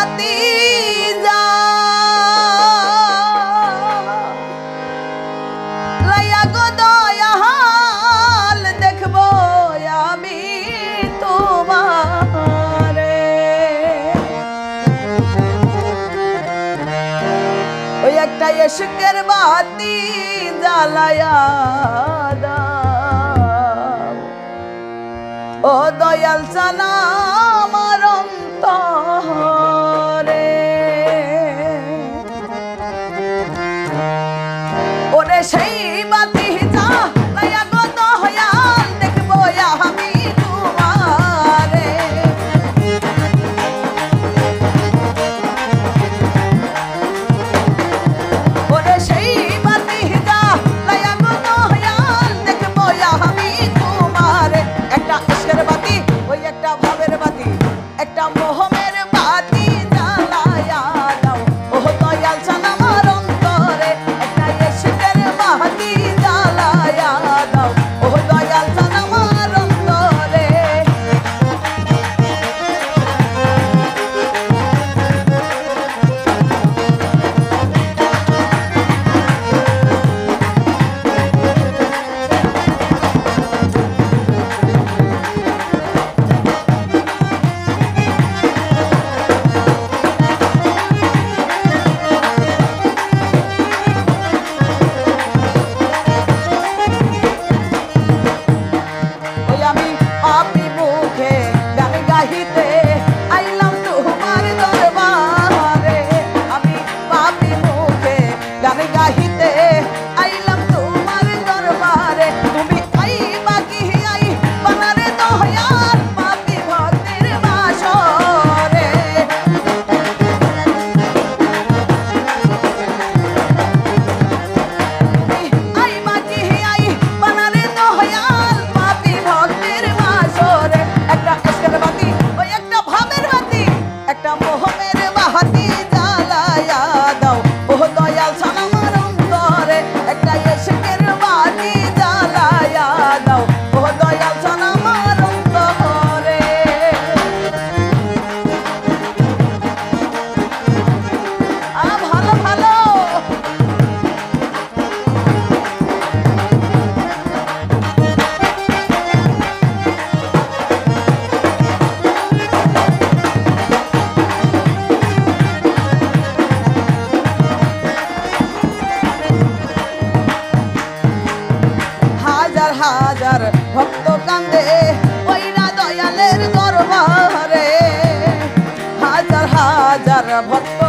বাতি যা লাইয়া গো দয়াল দেখবো আমি তোমারে। ওই একটা ইশকের বাতি জ্বালায়া দাও ও দয়াল জানা আমার অন্তরে। ওরে সেই বাতি জ্বালায়া গো দয়াল দেখবো আমি তোমারে। ওরে সেই বাতি জ্বালায়া গো দয়াল দেখবো আমি তোমারে। একটা ইশকের বাতি, ওই একটা ভাবের বাতি, একটা মোহমের বাতি জ্বালায়া দাও ও দয়াল জানা আমার অন্তরে। একটা ইশকের বাতি জ্বালায়া দাও ও দয়াল জানা আমার অন্তরে। ওই আমি পাপী মুখে গান গাহিতে আইলাম তোমার দরবারে। আমি পাপী মুখে গান গাহিতে আইলাম তোমার দরবারে। তুমি আইবা কি আইবা না রে দয়াল পাপী ভক্তের বাসরে। আইবা কি আইবা না রে দয়াল পাপী ভক্তের বাসরে। একটা ইশকের বাতি, ওই একটা ভাবের বাতি, একটা মোহমের বাতি জ্বালায়া দাও ও দয়াল জানা আমার অন্তরে। একটা ইশকের বাতি জ্বালায়া দাও ও দয়াল জানা আমার অন্তরে। ভালো ভালো হাজার হাজার ভক্ত কান্দে ওইরা দয়ালের দরবারে। হাজার হাজার ভক্ত